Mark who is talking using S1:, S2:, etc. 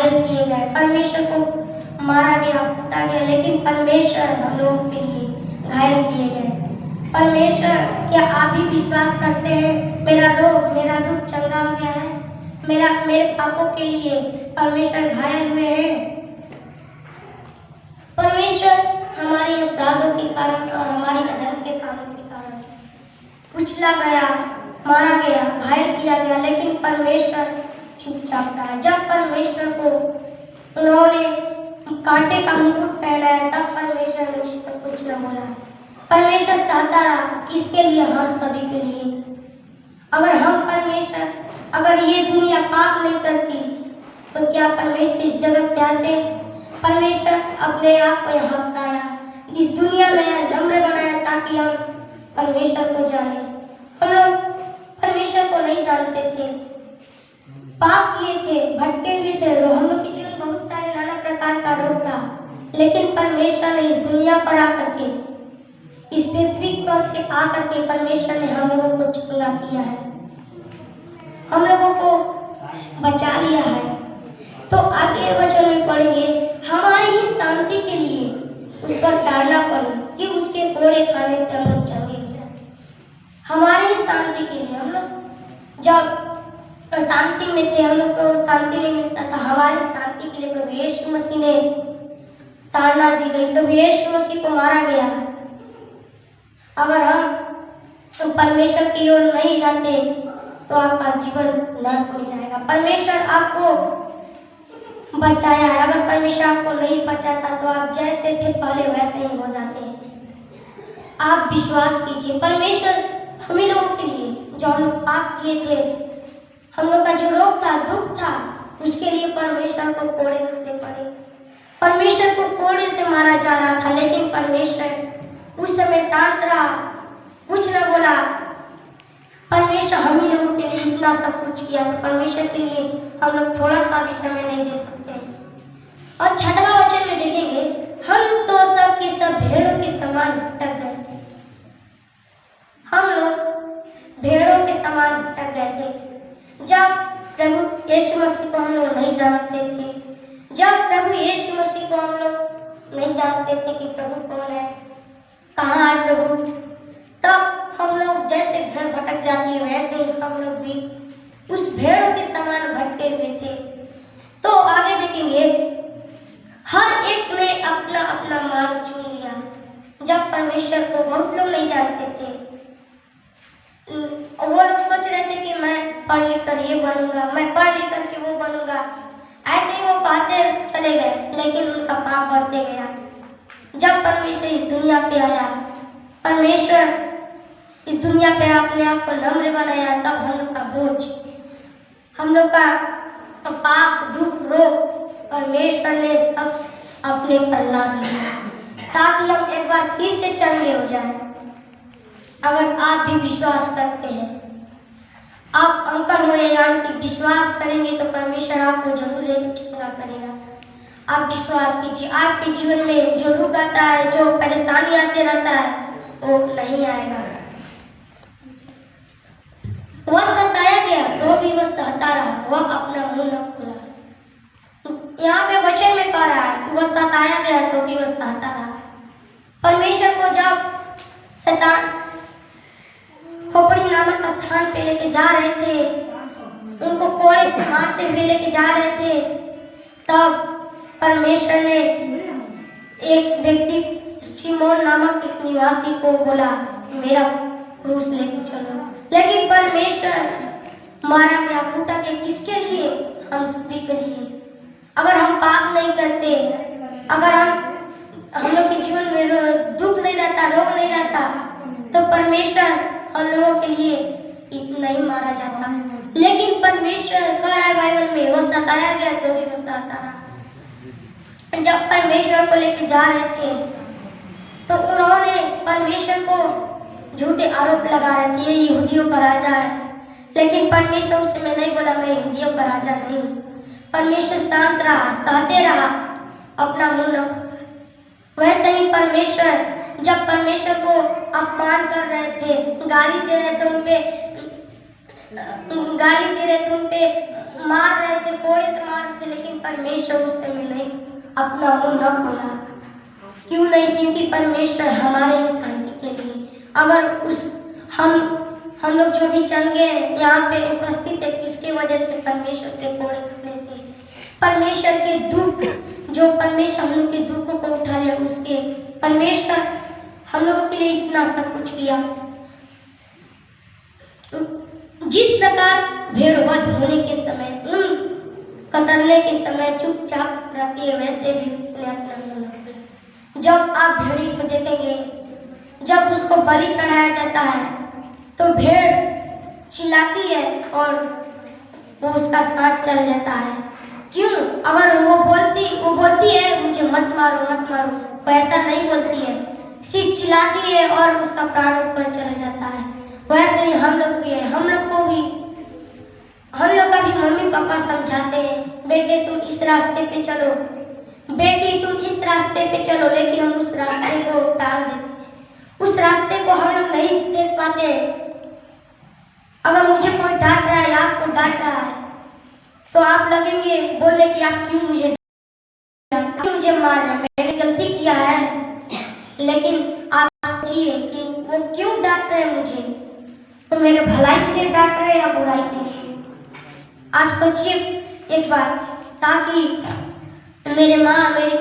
S1: घायल किए गए, परमेश्वर को मारा गया, कूटा गया, लेकिन परमेश्वर हम लोगों के लिए घायल किए गए। परमेश्वर, क्या आप भी विश्वास करते हैं मेरा रोग, मेरा दुख चंगा हो गया है? मेरे पापों के लिए परमेश्वर घायल हुए हैं। परमेश्वर हमारे अपराधों के कारण और हमारे अधर्म के कामों के कारण कुचला गया, मारा गया, घायल किया गया, लेकिन परमेश्वर चुपचाप रहा। जब परमेश्वर को उन्होंने कांटे का मुकुट पहनाया, तब परमेश्वर ने उस पर कुछ न बोला। परमेश्वर चाहता रहा, किसके लिए? हम सभी के लिए। अगर ये दुनिया पाप नहीं करती तो क्या परमेश्वर इस जगत पे आते? परमेश्वर अपने आप को यहाँ बनाया, इस दुनिया में नम्र बनाया ताकि हम परमेश्वर को जाने। हम लोग परमेश्वर को नहीं जानते थे, पाप किए थे, भटके हुए थे, हम लोग के जीवन बहुत सारे नाना प्रकार का रोग था, लेकिन परमेश्वर ने इस दुनिया पर आकर के, इस पृथ्वी पर से आकर के परमेश्वर ने हम लोगों को चंगा किया है, हम लोगों को बचा लिया है। तो आगे वचन में पढ़ेंगे, हमारी ही शांति के लिए उस पर डालना पड़े कि उसके कोड़े खाने से हम लोग चंगे हो जाए। हमारी ही शांति के लिए, हम लोग जब शांति में थे, हम लोग को शांति नहीं मिलता था, हमारी शांति के लिए प्रभु यीशु मसीह ने ताड़ना दी गई, प्रभु यीशु मसीह को मारा गया। अगर हम परमेश्वर की ओर नहीं जाते तो आपका जीवन नरक हो जाएगा। परमेश्वर आपको बचाया है, अगर परमेश्वर आपको नहीं बचाता तो आप जैसे थे पहले वैसे ही हो जाते हैं। आप विश्वास कीजिए, परमेश्वर हम ही लोगों के लिए, जो हम लोग पाप किए थे, हम लोग का जो रोग था, दुख था, उसके लिए परमेश्वर को कोड़े खाने पड़े। परमेश्वर को कोड़े से मारा जा रहा था, लेकिन परमेश्वर उस समय शांत रहा, कुछ न बोला। परमेश्वर हम ही लोगों के लिए इतना सब कुछ किया, तो परमेश्वर के लिए हम लोग थोड़ा सा भी समय नहीं दे सकते। और 6वां वचन में देखेंगे, हम तो सब के सब भेड़ों के समान भटक गए थे। हम लोग भेड़ों के समान भटक गए थे। जब प्रभु यीशु मसीह को हम लोग नहीं जानते थे, जब प्रभु यीशु मसीह को हम लोग नहीं जानते थे कि प्रभु कौन है, कहाँ है प्रभु, तब हम लोग जैसे भेड़ भटक जाती है, वैसे ही हम लोग भी उस भेड़ों के समान भटके हुए थे। तो आगे देखेंगे, हर एक ने अपना अपना मार्ग चुन लिया। जब परमेश्वर को बहुत लोग नहीं जानते थे, वो लोग सोच रहे थे कि मैं पढ़ लिख कर ये बनूंगा, मैं पढ़ लिख कर के वो बनूंगा, ऐसे ही वो पाते चले गए, लेकिन उनका पाप बढ़ते गया। जब परमेश्वर इस दुनिया पे आया, परमेश्वर इस दुनिया पे अपने आप को नम्र बनाया, तब हम लोग का बोझ, हम लोग का पाप, दुख, रोग परमेश्वर ने सब अपने पर ला दिया, ताकि हम एक बार फिर से चंगे हो जाएं। अगर आप भी विश्वास करते हैं, आप अंकल हो या आंटी विश्वास करेंगे तो परमेश्वर आपको जरूर एक चंगा करेगा। आप विश्वास कीजिए, आपके जीवन में जो दुख आता है, जो परेशानी आते रहता है, वो नहीं आएगा। वह सताया गया तो भी वह सहता रहा, वह अपना मुंह न खोला। यहाँ पे वचन में कह रहा है कि वह सताया गया तो भी वह सहता रहा। परमेश्वर को जब शैतान खोपड़ी नामक स्थान पे लेके जा रहे थे, उनको कोड़े से मारते हुए लेके जा रहे थे, तब परमेश्वर ने एक व्यक्ति शिमोन नामक एक निवासी को बोला, मेरा क्रूस लेके चलो। लेकिन परमेश्वर मारा गया, कूटा गया, किसके लिए? हम सभी के लिए। अगर हम पाप नहीं करते, अगर हम लोग के जीवन में दुख नहीं रहता, रोग नहीं रहता, तो परमेश्वर हम लोगों के लिए इतना ही मारा जाता। लेकिन परमेश्वर कह रहा है बाइबल में, वो सताया गया तो भी वो सहता रहा। जब परमेश्वर को लेके जा रहे थे तो उन्होंने परमेश्वर को झूठे आरोप लगा रहे थे, ये यहूदियों का राजा है। लेकिन परमेश्वर उस समय नहीं बोला मैं यहूदियों का राजा नहीं। परमेश्वर शांत रहा, सहते रहा, अपना मुंह न। वैसे ही परमेश्वर जब परमेश्वर को अपमान कर रहे थे, गाली दे रहे थे, उनपे मार रहे थे, कोड़े से मार रहे थे, लेकिन परमेश्वर उस समय नहीं अपना मुंह न खोला। क्यों नहीं? क्योंकि परमेश्वर हमारे शांति के लिए, अगर उस हम लोग जो भी चंगे यहाँ पे उपस्थित है, किसके वजह से? परमेश्वर के कोड़े खाने से। परमेश्वर के दुख, जो परमेश्वर हम लोग के दुखों को उठा लिया, उसके परमेश्वर हम लोगों के लिए इतना सब कुछ किया। जिस प्रकार भेड़ वध होने के समय, उन कतरने के समय चुपचाप रहती है, वैसे भी उसने अपना मुंह न खोला। जब आप भेड़ी को देखेंगे, जब उसको बलि चढ़ाया जाता है तो भेड़ चिल्लाती है और वो उसका साथ चल जाता है। क्यों? अगर वो बोलती है मुझे मत मारो मत मारो, वो ऐसा नहीं बोलती है, सिर्फ चिल्लाती है और उसका प्राण ऊपर चला जाता है। वैसे ही हम लोग भी है, हम लोग का भी मम्मी पापा समझाते हैं, बेटे तुम इस रास्ते पे चलो, बेटी तुम इस रास्ते पे चलो, लेकिन हम उस रास्ते को टाल देते हैं। उस रास्ते को हम लोग नहीं देख पाते। अगर मुझे कोई डांट रहा है, आपको डांट रहा है, तो आप लगेंगे बोलने कि आप क्यों मुझे मार रहे हैं, मैंने गलती किया है। लेकिन आप सोचिए कि वो क्यों डांट रहे हैं मुझे, तो मेरे भलाई के लिए डांट रहे हैं या बुराई के लिए? आप सोचिए एक बार, ताकि मेरे माँ मेरे